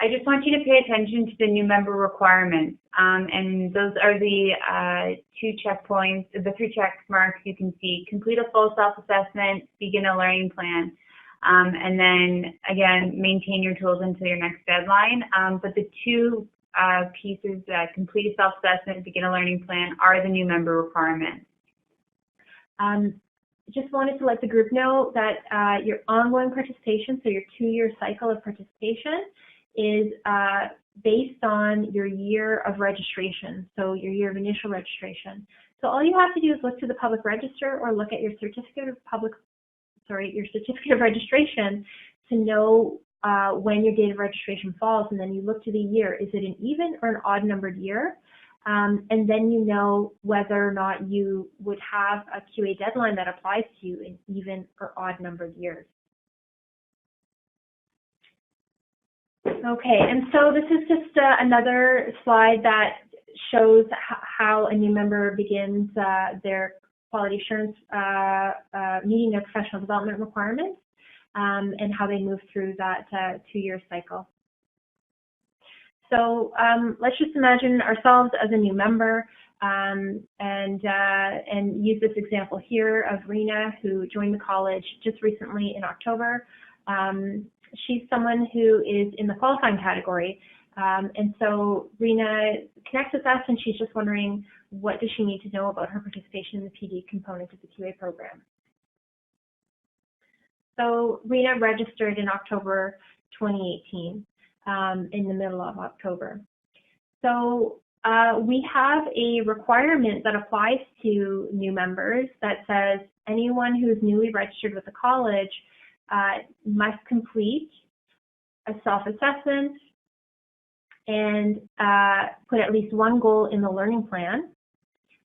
I just want you to pay attention to the new member requirements, and those are the 2 checkpoints, the 3 check marks you can see. Complete a full self-assessment, begin a learning plan, and then again, maintain your tools until your next deadline. But the 2 pieces, complete a self-assessment, begin a learning plan, are the new member requirements. Just wanted to let the group know that your ongoing participation, so your 2-year cycle of participation, is based on your year of registration, so your year of initial registration. So all you have to do is look to the public register or look at your certificate of registration to know when your date of registration falls, and then you look to the year. Is it an even or an odd numbered year? And then you know whether or not you would have a QA deadline that applies to you in even or odd numbered years. Okay, and so this is just another slide that shows how a new member begins their quality assurance, meeting their professional development requirements, and how they move through that 2-year cycle. So let's just imagine ourselves as a new member, and use this example here of Rena, who joined the college just recently in October. She's someone who is in the qualifying category, and so Rena connects with us, and she's just wondering, what does she need to know about her participation in the PD component of the QA program. So Rena registered in October 2018, in the middle of October. So we have a requirement that applies to new members that says anyone who is newly registered with the college must complete a self-assessment and put at least 1 goal in the learning plan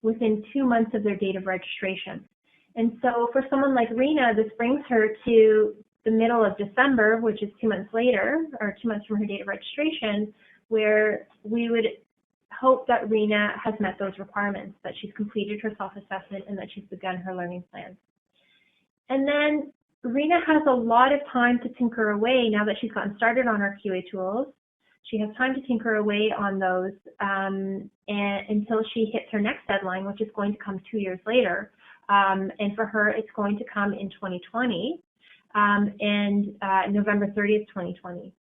within 2 months of their date of registration. And so for someone like Rena, this brings her to the middle of December, which is 2 months later, or 2 months from her date of registration, where we would hope that Rena has met those requirements, that she's completed her self-assessment and that she's begun her learning plan. And then Rena has a lot of time to tinker away now that she's gotten started on her QA tools. She has time to tinker away on those until she hits her next deadline, which is going to come 2 years later. And for her, it's going to come in 2020, and November 30th, 2020.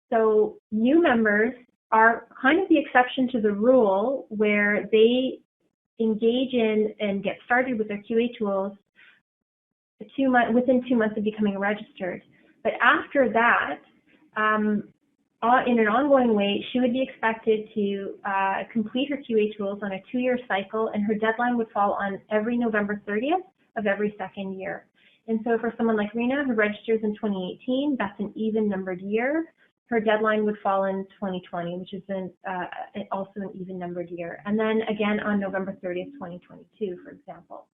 So new members are kind of the exception to the rule, where they engage in and get started with their QA tools within 2 months of becoming registered. But after that, in an ongoing way, she would be expected to complete her QA tools on a 2-year cycle, and her deadline would fall on every November 30th of every 2nd year. And so for someone like Rena, who registers in 2018, that's an even numbered year. Her deadline would fall in 2020, which is also an even numbered year. And then again on November 30th, 2022, for example.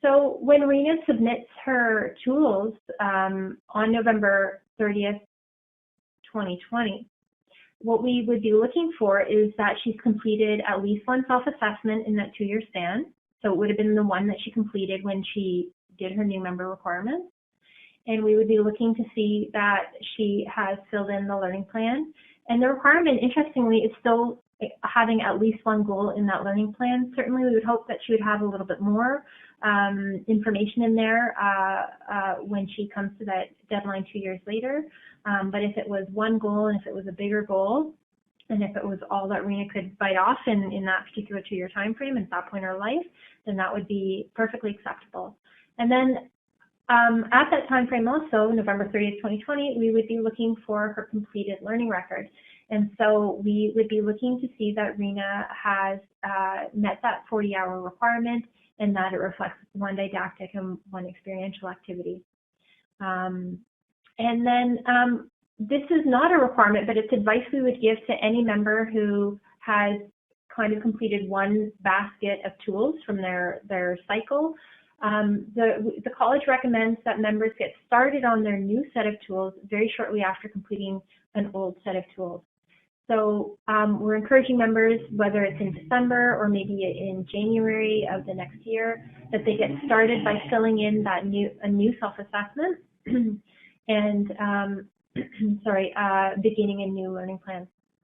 So when Rena submits her tools on November 30th, 2020, what we would be looking for is that she's completed at least 1 self-assessment in that 2-year span. So it would have been the one that she completed when she did her new member requirements. And we would be looking to see that she has filled in the learning plan. And the requirement, interestingly, is still having at least 1 goal in that learning plan. Certainly we would hope that she would have a little bit more information in there when she comes to that deadline 2 years later. But if it was 1 goal, and if it was a bigger goal, and if it was all that Rena could bite off in that particular 2-year time frame at that point in her life, then that would be perfectly acceptable. And then at that time frame also, November 30th, 2020, we would be looking for her completed learning record. And so we would be looking to see that Rena has met that 40-hour requirement, and that it reflects 1 didactic and 1 experiential activity. And then this is not a requirement, but it's advice we would give to any member who has kind of completed 1 basket of tools from their cycle. The college recommends that members get started on their new set of tools very shortly after completing an old set of tools. So we're encouraging members, whether it's in December or maybe in January of the next year, that they get started by filling in a new self-assessment. And beginning a new learning plan.